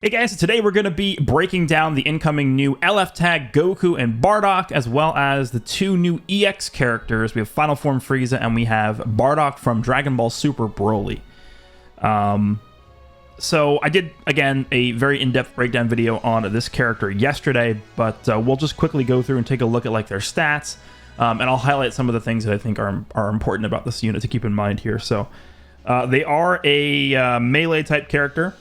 Hey guys, so today we're going to be breaking down the incoming new LF tag Goku and Bardock, as well as the two new EX characters. We have Final Form Frieza and we have Bardock from Dragon Ball Super Broly. So I did, again, a very in-depth breakdown video on this character yesterday, but we'll just quickly go through and take a look at like their stats, and I'll highlight some of the things that I think are important about this unit to keep in mind here. So they are a melee type character.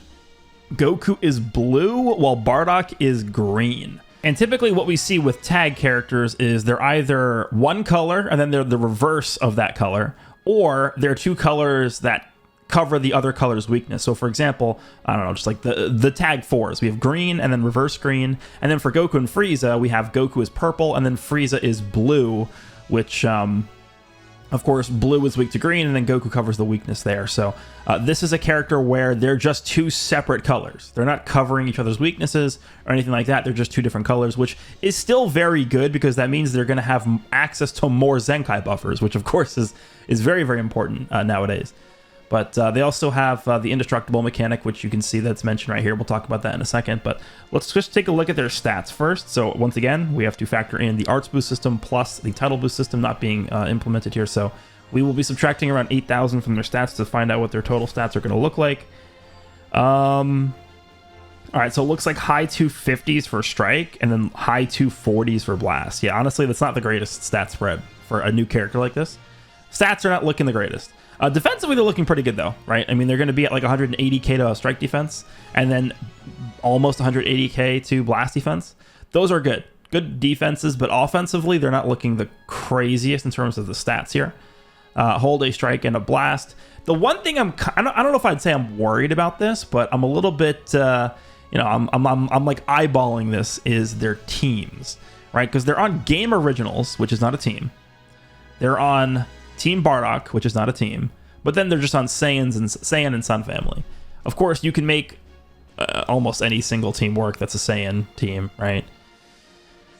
Goku is blue, while Bardock is green. And typically what we see with tag characters is they're either one color, and then they're the reverse of that color, or they're two colors that cover the other color's weakness. So for example, I don't know, just like the tag fours, we have green and then reverse green. And then for Goku and Frieza, we have Goku is purple, and then Frieza is blue, which... of course, blue is weak to green, and then Goku covers the weakness there. So this is a character where they're just two separate colors. They're not covering each other's weaknesses or anything like that. They're just two different colors, which is still very good because that means they're going to have access to more Zenkai buffers, which of course is very, very important nowadays. But they also have the indestructible mechanic, which you can see that's mentioned right here. We'll talk about that in a second, but let's just take a look at their stats first. So once again, we have to factor in the arts boost system plus the title boost system not being implemented here. So we will be subtracting around 8,000 from their stats to find out what their total stats are going to look like. All right, so it looks like high 250s for strike and then high 240s for blast. Yeah, honestly, that's not the greatest stat spread for a new character like this. Stats are not looking the greatest. Defensively, they're looking pretty good, though, right? I mean, they're going to be at like 180k to strike defense, and then almost 180k to blast defense. Those are good. Good defenses, but offensively, they're not looking the craziest in terms of the stats here. Hold, a strike, and a blast. The one thing I don't know if I'd say I'm worried about this, but I'm a little bit, I'm like eyeballing this, is their teams, right? Because they're on Game Originals, which is not a team. They're on Team Bardock, which is not a team, but then they're just on Saiyan and Sun Family. Of course, you can make almost any single team work that's a Saiyan team, right?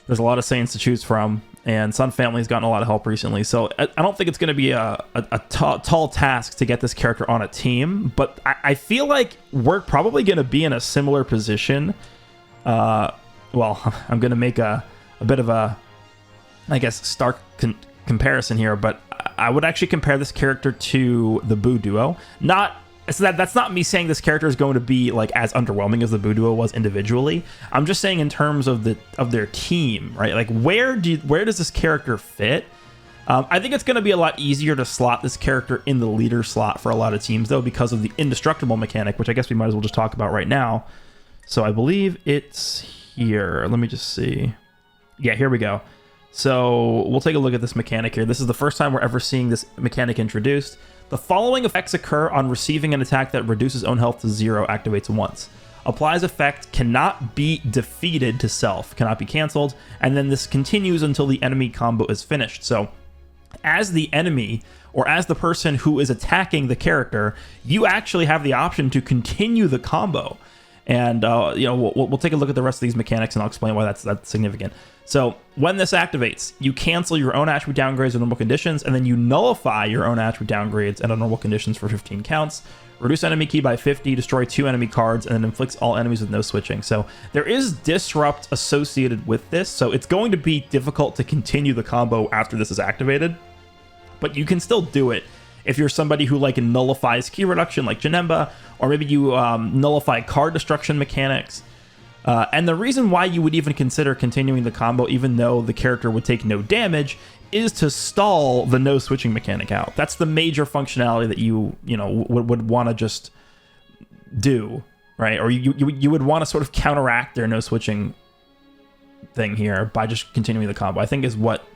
There's a lot of Saiyans to choose from, and Sun Family's gotten a lot of help recently, so I don't think it's going to be a tall task to get this character on a team, but I feel like we're probably going to be in a similar position. Well, I'm going to make a bit of a, I guess, stark comparison here, but I would actually compare this character to the Buu duo. That's not me saying this character is going to be like as underwhelming as the Buu duo was individually. I'm just saying in terms of their team, right? Like where does this character fit? I think it's going to be a lot easier to slot this character in the leader slot for a lot of teams, though, because of the indestructible mechanic, which I guess we might as well just talk about right now. So I believe it's here. Let me just see. Yeah, here we go. So we'll take a look at this mechanic here. This is the first time we're ever seeing this mechanic introduced. The following effects occur on receiving an attack that reduces own health to 0, activates once. Applies effect, cannot be defeated to self, cannot be canceled, and then this continues until the enemy combo is finished. So as the enemy, or as the person who is attacking the character, you actually have the option to continue the combo. And we'll take a look at the rest of these mechanics, and I'll explain why that's significant. So when this activates, you cancel your own attribute downgrades with normal conditions, and then you nullify your own attribute downgrades under normal conditions for 15 counts. Reduce enemy key by 50, destroy 2 enemy cards, and then inflicts all enemies with no switching. So there is disrupt associated with this, so it's going to be difficult to continue the combo after this is activated, but you can still do it if you're somebody who like nullifies key reduction like Janemba, or maybe you nullify card destruction mechanics. And the reason why you would even consider continuing the combo, even though the character would take no damage, is to stall the no switching mechanic out. That's the major functionality that you would want to just do, right? Or you would want to sort of counteract their no switching thing here by just continuing the combo. I think is what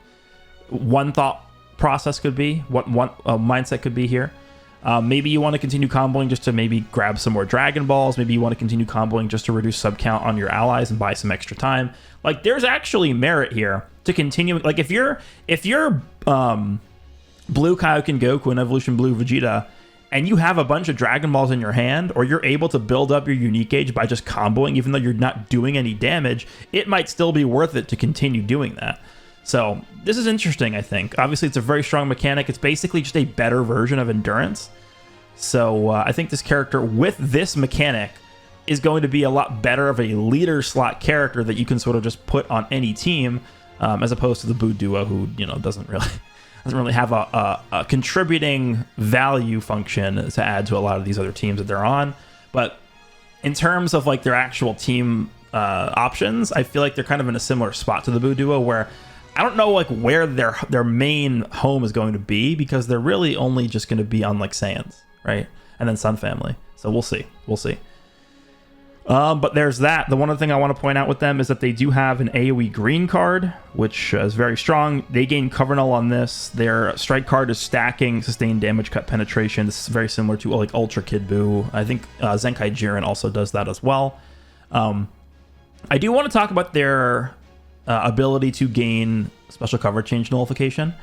one thought process could be, what one mindset could be here. Maybe you want to continue comboing just to maybe grab some more Dragon Balls. Maybe you want to continue comboing just to reduce sub count on your allies and buy some extra time. Like, there's actually merit here to continue. Like, if you're Blue Kaioken Goku and Evolution Blue Vegeta, and you have a bunch of Dragon Balls in your hand, or you're able to build up your unique gauge by just comboing, even though you're not doing any damage, it might still be worth it to continue doing that. So this is interesting, I think. Obviously, it's a very strong mechanic. It's basically just a better version of Endurance. So I think this character with this mechanic is going to be a lot better of a leader slot character that you can sort of just put on any team, as opposed to the Buu duo, who, you know, doesn't really have a contributing value function to add to a lot of these other teams that they're on. But in terms of like their actual team options, I feel like they're kind of in a similar spot to the Buu duo, where I don't know like where their main home is going to be, because they're really only just going to be on like Saiyans, right? And then Sun Family. So we'll see. But there's that. The one other thing I want to point out with them is that they do have an AoE green card, which is very strong. They gain cover null on this. Their strike card is stacking sustained damage, cut penetration. This is very similar to like Ultra Kid Buu. I think Zenkai Jiren also does that as well. I do want to talk about their ability to gain special cover change nullification.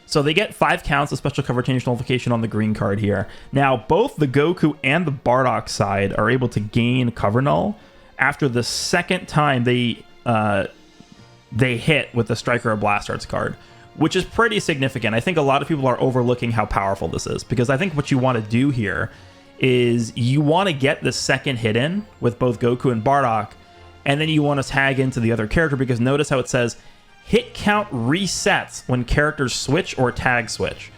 So they get 5 counts of special cover change nullification on the green card here. Now, both the Goku and the Bardock side are able to gain cover null after the second time they hit with the Striker or Blast Arts card, which is pretty significant. I think a lot of people are overlooking how powerful this is, because I think what you want to do here is you want to get the second hit in with both Goku and Bardock, and then you want to tag into the other character, because notice how it says hit count resets when characters switch or tag switch.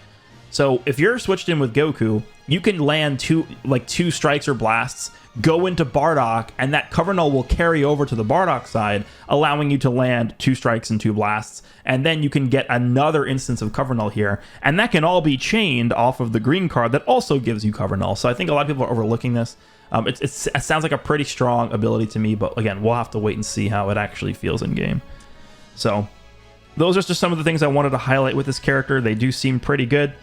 So if you're switched in with Goku, you can land two strikes or blasts, go into Bardock, and that cover null will carry over to the Bardock side, allowing you to land 2 strikes and 2 blasts, and then you can get another instance of cover null here, and that can all be chained off of the green card that also gives you cover null. So I think a lot of people are overlooking this. It sounds like a pretty strong ability to me, but again, we'll have to wait and see how it actually feels in game. So those are just some of the things I wanted to highlight with this character. They do seem pretty good.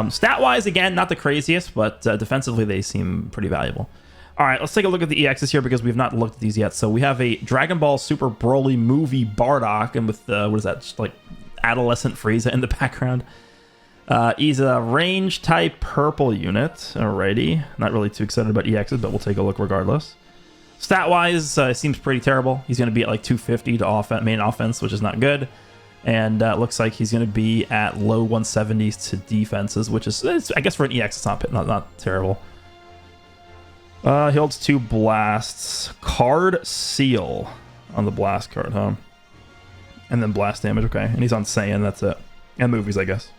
Stat-wise, again, not the craziest, but defensively they seem pretty valuable. All right, let's take a look at the EXs here, because we've not looked at these yet. So we have a Dragon Ball Super Broly movie Bardock, and with, what is that, just like adolescent Frieza in the background. He's a range-type purple unit. Alrighty. Not really too excited about EXs, but we'll take a look regardless. Stat-wise, seems pretty terrible. He's going to be at like 250 to main offense, which is not good. And looks like he's going to be at low 170s to defenses, which is, I guess for an EX, it's not terrible. He holds 2 blasts. Card Seal on the blast card, huh? And then blast damage, okay. And he's on Saiyan, that's it. And movies, I guess.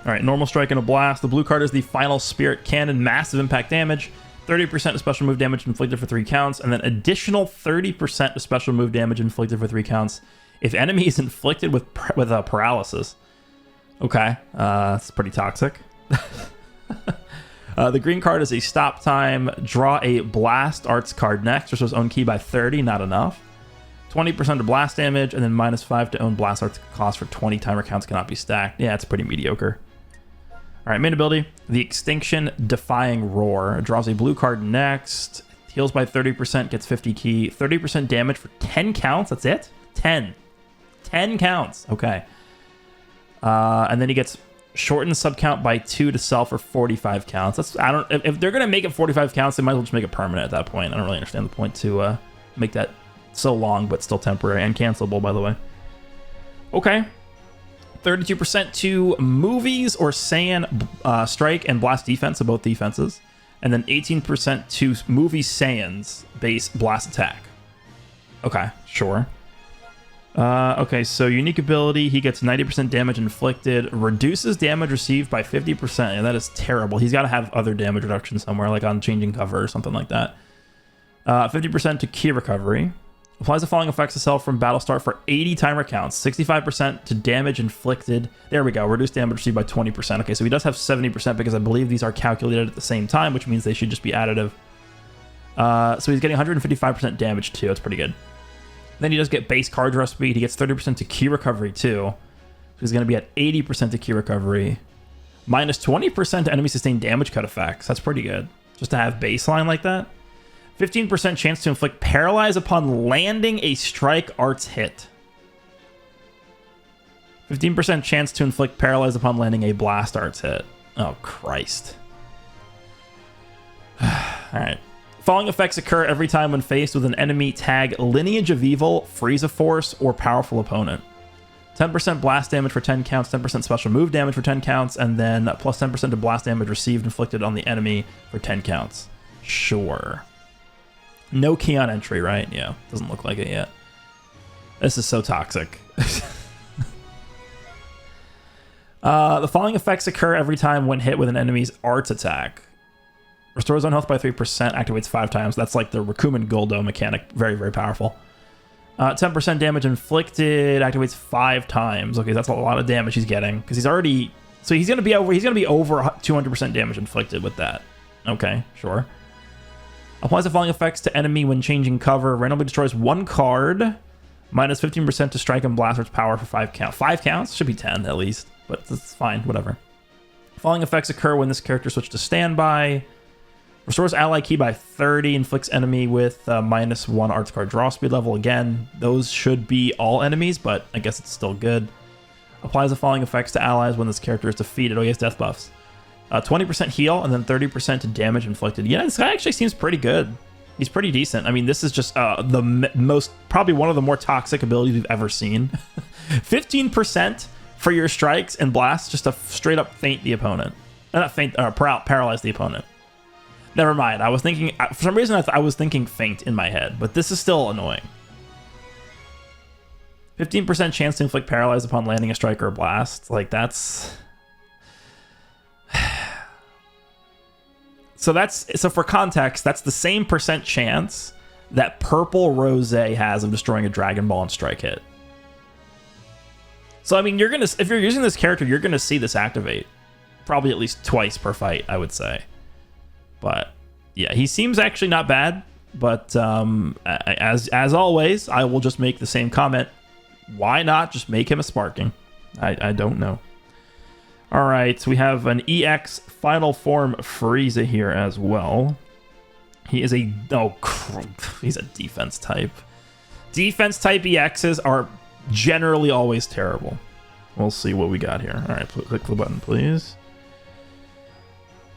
Alright, normal strike and a blast. The blue card is the Final Spirit Cannon, massive impact damage. 30% of special move damage inflicted for 3 counts, and then additional 30% of special move damage inflicted for 3 counts if enemy is inflicted with paralysis. Okay, that's pretty toxic. The green card is a stop time. Draw a Blast Arts card next. Restores own key by 30, not enough. 20% of blast damage, and then -5 to own Blast Arts cost for 20 timer counts cannot be stacked. Yeah, it's pretty mediocre. Alright, main ability, the Extinction Defying Roar. Draws a blue card next. Heals by 30%, gets 50 key. 30% damage for 10 counts, that's it? 10 counts, okay. And then he gets shortened sub count by 2 to self for 45 counts. If they're gonna make it 45 counts, they might as well just make it permanent at that point. I don't really understand the point to make that so long, but still temporary and cancelable, by the way. Okay. 32% to movies or Saiyan strike and blast defense, so both defenses. And then 18% to movie Saiyans base blast attack. Okay, sure. Okay, so unique ability, he gets 90% damage inflicted, reduces damage received by 50%. Yeah, that is terrible. He's got to have other damage reduction somewhere, like on changing cover or something like that. 50% to key recovery. Applies the following effects to self from battle start for 80 timer counts. 65% to damage inflicted. There we go. Reduced damage received by 20%. Okay, so he does have 70% because I believe these are calculated at the same time, which means they should just be additive. So he's getting 155% damage too. That's pretty good. Then he does get base card draw speed. He gets 30% to key recovery too. So he's going to be at 80% to key recovery. Minus 20% to enemy sustained damage cut effects. That's pretty good. Just to have baseline like that. 15% chance to inflict paralyze upon landing a strike arts hit. 15% chance to inflict paralyze upon landing a blast arts hit. Oh, Christ. Alright. Following effects occur every time when faced with an enemy tag Lineage of Evil, Frieza Force, or powerful opponent. 10% blast damage for 10 counts, 10% special move damage for 10 counts, and then plus 10% of blast damage received inflicted on the enemy for 10 counts. Sure. No key on entry, right? Yeah, doesn't look like it yet. This is so toxic. The following effects occur every time when hit with an enemy's arts attack. Restores own health by 3%, activates 5 times. That's like the Rakumen Goldo mechanic. Very, very powerful. 10% damage inflicted, activates 5 times. Okay, that's a lot of damage he's getting because he's already. So he's gonna be over 200% damage inflicted with that. Okay, sure. Applies the following effects to enemy when changing cover. Randomly destroys 1 card. Minus 15% to strike and blaster's power for 5 counts. 5 counts? Should be 10 at least, but that's fine, whatever. Following effects occur when this character switches to standby. Restores ally key by 30, inflicts enemy with minus 1 arts card draw speed level. Again, those should be all enemies, but I guess it's still good. Applies the following effects to allies when this character is defeated. Oh, he has death buffs. 20% heal and then 30% to damage inflicted. Yeah, this guy actually seems pretty good. He's pretty decent. I mean, this is just probably one of the more toxic abilities we've ever seen. 15% for your strikes and blasts, just to straight up feint the opponent. Not feint, paralyze the opponent. Never mind. I was thinking, for some reason, I was thinking feint in my head, but this is still annoying. 15% chance to inflict paralyze upon landing a strike or a blast. Like, that's... So for context, that's the same percent chance that Purple Rose has of destroying a Dragon Ball and strike hit. So I mean, if you're using this character, you're gonna see this activate probably at least twice per fight, I would say. But yeah, he seems actually not bad. But as always, I will just make the same comment. Why not just make him a Sparking? I don't know. All right, so we have an EX Final Form Frieza here as well. He is he's a defense type. Defense type EXs are generally always terrible. We'll see what we got here. All right, click the button, please.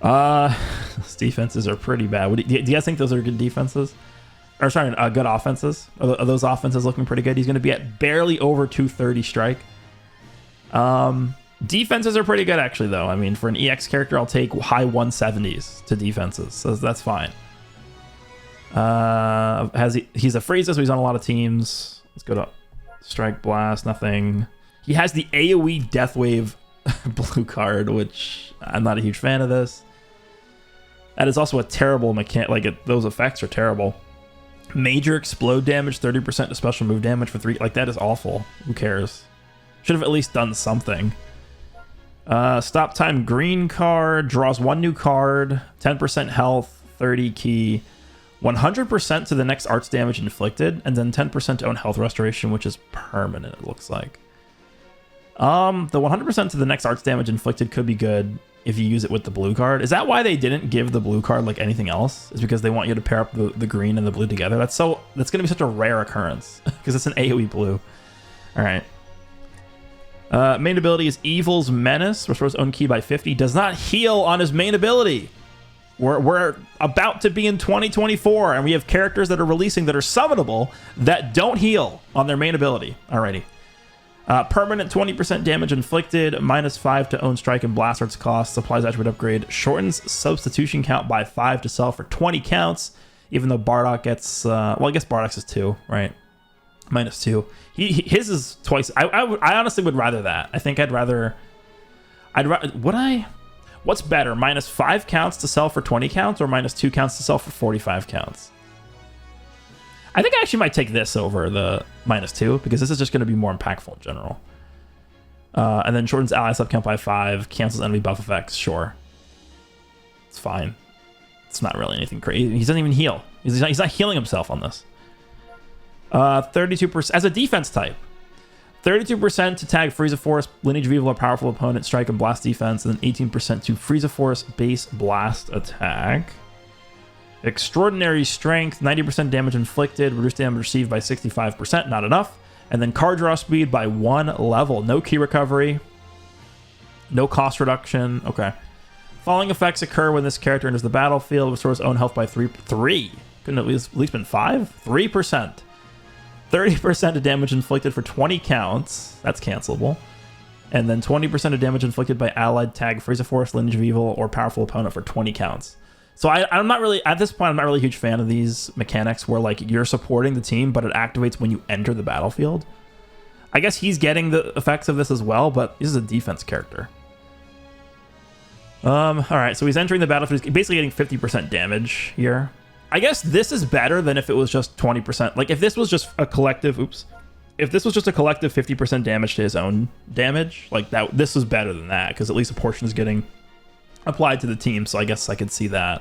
These defenses are pretty bad. Do you guys think those are good defenses? Or sorry, good offenses? Are those offenses looking pretty good? He's going to be at barely over 230 strike. Defenses are pretty good, actually, though. I mean, for an EX character, I'll take high 170s to defenses, so that's fine. He's a Frieza, so he's on a lot of teams. Let's go to Strike Blast, nothing. He has the AoE Death Wave blue card, which I'm not a huge fan of this. That is also a terrible mechanic. Like, those effects are terrible. Major explode damage, 30% to special move damage for 3. Like, that is awful. Who cares? Should have at least done something. Stop time green card, draws 1 new card, 10% health, 30 key, 100% to the next arts damage inflicted, and then 10% to own health restoration, which is permanent, it looks like. The 100% to the next arts damage inflicted could be good if you use it with the blue card. Is that why they didn't give the blue card like anything else? Is because they want you to pair up the green and the blue together? That's going to be such a rare occurrence because it's an AoE blue. All right. Main ability is Evil's Menace. Restores own key by 50. Does not heal on his main ability. We're about to be in 2024, and we have characters that are releasing that are summonable that don't heal on their main ability. Alrighty. Permanent 20% damage inflicted. Minus 5 to own strike and blast arts cost. Supplies attribute upgrade. Shortens substitution count by 5 to sell for 20 counts. Even though Bardock gets... well, I guess Bardock's is 2, right? Minus 2. His is twice. I honestly would rather that. I think I'd rather... What's better? Minus 5 counts to sell for 20 counts or minus 2 counts to sell for 45 counts? I think I actually might take this over the minus 2 because this is just going to be more impactful in general. And then shortens ally sub count by 5, cancels enemy buff effects. Sure. It's fine. It's not really anything crazy. He doesn't even heal. He's not healing himself on this. 32% as a defense type. 32% to tag Frieza Force, Lineage of Evil, a powerful opponent, strike and blast defense, and then 18% to Frieza Force base blast attack. Extraordinary strength, 90% damage inflicted, reduced damage received by 65%, not enough. And then card draw speed by 1 level. No key recovery. No cost reduction. Okay. Following effects occur when this character enters the battlefield. Restores own health by 3. Couldn't it at least been 5? 3%. 30% of damage inflicted for 20 counts. That's cancelable. And then 20% of damage inflicted by allied tag Frieza Force, Lineage of Evil, or powerful opponent for 20 counts. So I'm not really, at this point, I'm not really a huge fan of these mechanics where like you're supporting the team, but it activates when you enter the battlefield. I guess he's getting the effects of this as well, but this is a defense character. All right, so he's entering the battlefield. He's basically getting 50% damage here. I guess this is better than if it was just 20%. Like if this was just a collective, if this was just a collective 50% damage to his own damage, like that, this was better than that because at least a portion is getting applied to the team, so I guess I could see that.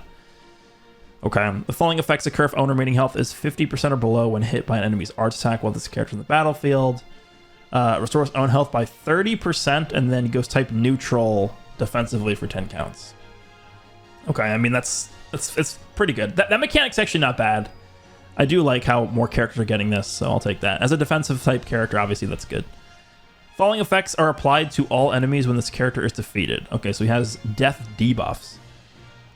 Okay, the following effects occur if own remaining health is 50% or below when hit by an enemy's arch attack while this character in the battlefield. Restores own health by 30% and then goes type neutral defensively for 10 counts. Okay, I mean it's pretty good. That mechanic's actually not bad. I do like how more characters are getting this, so I'll take that. As a defensive type character, obviously that's good. Following effects are applied to all enemies when this character is defeated. Okay, so he has death debuffs.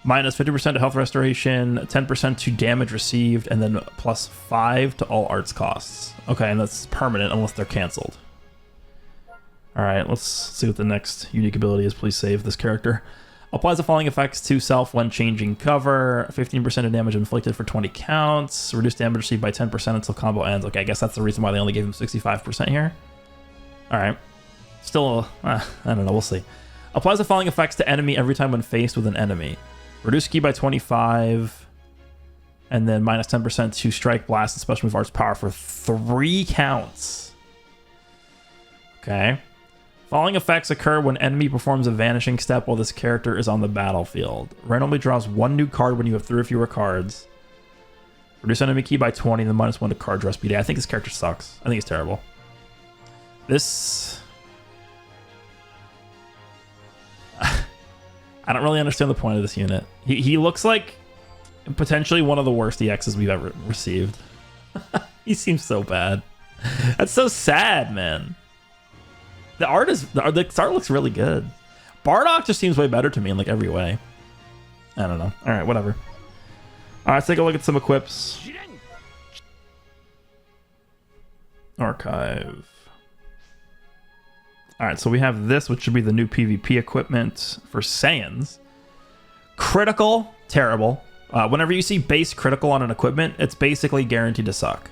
Minus 50% to health restoration, 10% to damage received, and then plus 5 to all arts costs. Okay, and that's permanent unless they're canceled. Alright, let's see what the next unique ability is. Please save this character. Applies the following effects to self when changing cover. 15% of damage inflicted for 20 counts. Reduce damage received by 10% until combo ends. Okay, I guess that's the reason why they only gave him 65% here. Alright. Still, I don't know, we'll see. Applies the following effects to enemy every time when faced with an enemy. Reduce ki by 25, and then minus 10% to strike, blast, and special move arts power for 3 counts. Okay. Following effects occur when enemy performs a vanishing step while this character is on the battlefield. Randomly draws 1 new card when you have 3 or fewer cards. Reduce enemy ki by 20, and then minus 1 to card draw speed. I think this character sucks. I think he's terrible. This... I don't really understand the point of this unit. He looks like potentially one of the worst EXs we've ever received. He seems so bad. That's so sad, man. The art looks really good. BARDOCK just seems way better to me in like every way. I don't know. All right, whatever. All right, let's take a look at some equips. Archive. All right, so we have this, which should be the new PvP equipment for Saiyans. Critical, terrible. Whenever you see base critical on an equipment, it's basically guaranteed to suck.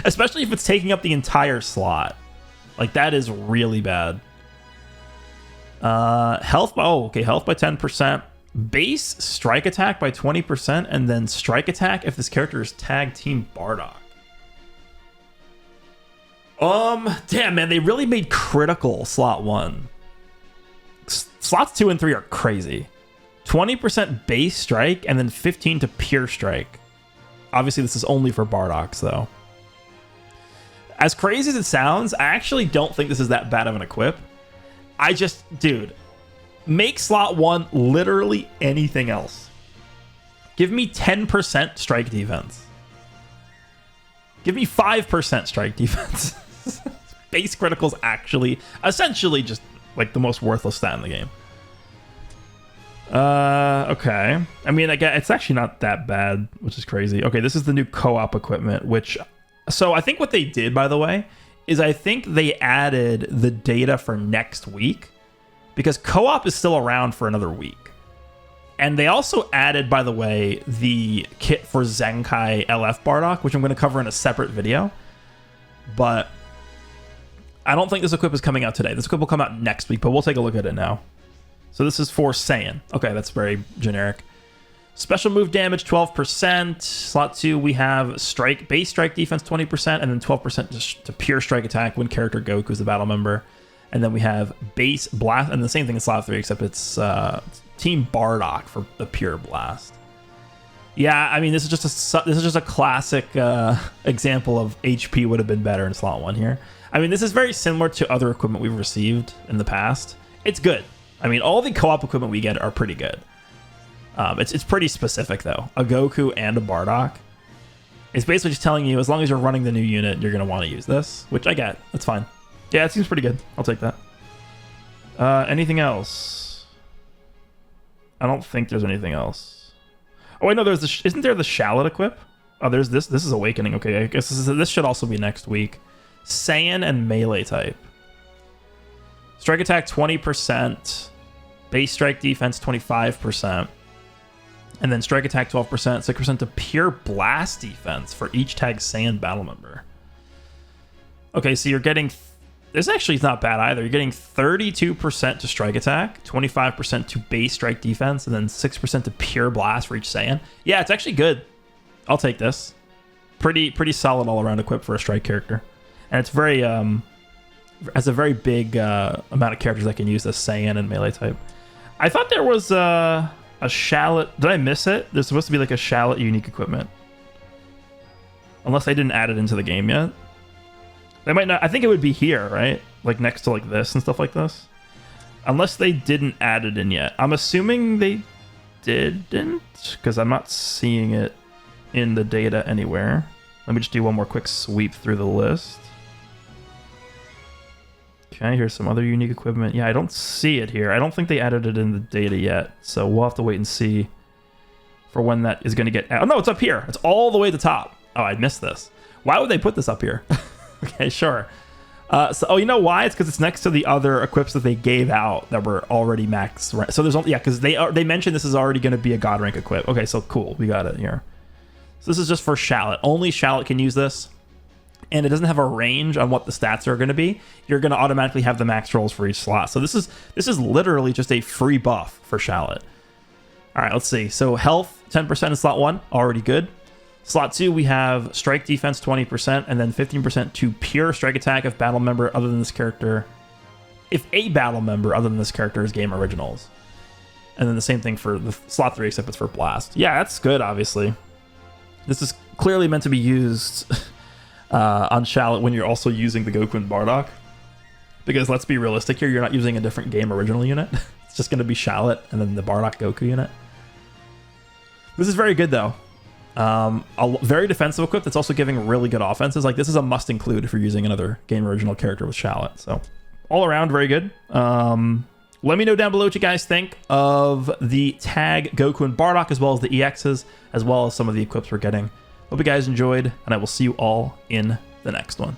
Especially if it's taking up the entire slot. Like, that is really bad. Health by 10%. Base strike attack by 20%, and then strike attack if this character is tag team BARDOCK. Damn, man, they really made critical slot 1. Slots 2 and 3 are crazy. 20% base strike, and then 15 to pure strike. Obviously, this is only for BARDOCks, though. As crazy as it sounds, I actually don't think this is that bad of an equip. Dude, make slot 1 literally anything else. Give me 10% strike defense. Give me 5% strike defense. Base critical's actually essentially just like the most worthless stat in the game. Okay. I mean, again, it's actually not that bad, which is crazy. Okay, this is the new co-op equipment, which... So I think what they did, by the way, is I think they added the data for next week because co-op is still around for another week. And they also added, by the way, the kit for Zenkai LF BARDOCK, which I'm going to cover in a separate video. But I don't think this equip is coming out today. This equip will come out next week, but we'll take a look at it now. So this is for Saiyan. Okay, that's very generic. Special move damage, 12%. Slot 2, we have base strike defense, 20%, and then 12% to pure strike attack when character Goku is the battle member. And then we have base blast, and the same thing in slot 3, except it's Team BARDOCK for the pure blast. Yeah, I mean, this is just a classic example of HP would have been better in slot 1 here. I mean, this is very similar to other equipment we've received in the past. It's good. I mean, all the co-op equipment we get are pretty good. It's pretty specific, though. A Goku and a BARDOCK. It's basically just telling you, as long as you're running the new unit, you're going to want to use this, which I get. That's fine. Yeah, it seems pretty good. I'll take that. Anything else? I don't think there's anything else. Oh, wait, no, isn't there the Shallot equip? Oh, there's this. This is Awakening. Okay, I guess this should also be next week. Saiyan and melee type. Strike attack 20%. Base strike defense 25%. And then strike attack 12%, 6% to pure blast defense for each tag Saiyan battle member. Okay, so you're getting... This actually is not bad either. You're getting 32% to strike attack, 25% to base strike defense, and then 6% to pure blast for each Saiyan. Yeah, it's actually good. I'll take this. Pretty solid all-around equip for a strike character. And it's very... has a very big amount of characters that can use this Saiyan and melee type. I thought there was a Shallot. Did I miss it? There's supposed to be like a Shallot unique equipment. Unless I didn't add it into the game yet. They might not. I think it would be here, right? Like next to like this and stuff like this. Unless they didn't add it in yet. I'm assuming they didn't, because I'm not seeing it in the data anywhere. Let me just do one more quick sweep through the list. Okay, here's some other unique equipment. Yeah, I don't see it here. I don't think they added it in the data yet, so we'll have to wait and see for when that is going to get... Oh, no, it's up here. It's all the way at the top. Oh, I missed this. Why would they put this up here? Okay, sure. So, you know why? It's because it's next to the other equips that they gave out that were already max rank. So there's only... Yeah, because they mentioned this is already going to be a God rank equip. Okay, so cool. We got it here. So this is just for Shallot. Only Shallot can use this. And it doesn't have a range on what the stats are going to be. You're going to automatically have the max rolls for each slot. So this is literally just a free buff for Shallot. All right, let's see. So health, 10% in slot 1, already good. Slot 2, we have strike defense 20%, and then 15% to pure strike attack if battle member other than this character... If a battle member other than this character is game originals. And then the same thing for the slot 3, except it's for blast. Yeah, that's good, obviously. This is clearly meant to be used... on Shallot when you're also using the Goku and Bardock. Because let's be realistic here, you're not using a different game original unit. It's just going to be Shallot and then the Bardock Goku unit. This is very good though. A very defensive equip that's also giving really good offenses. Like this is a must include if you're using another game original character with Shallot. So all around very good. Let me know down below what you guys think of the tag Goku and Bardock as well as the EXs as well as some of the equips we're getting. Hope you guys enjoyed, and I will see you all in the next one.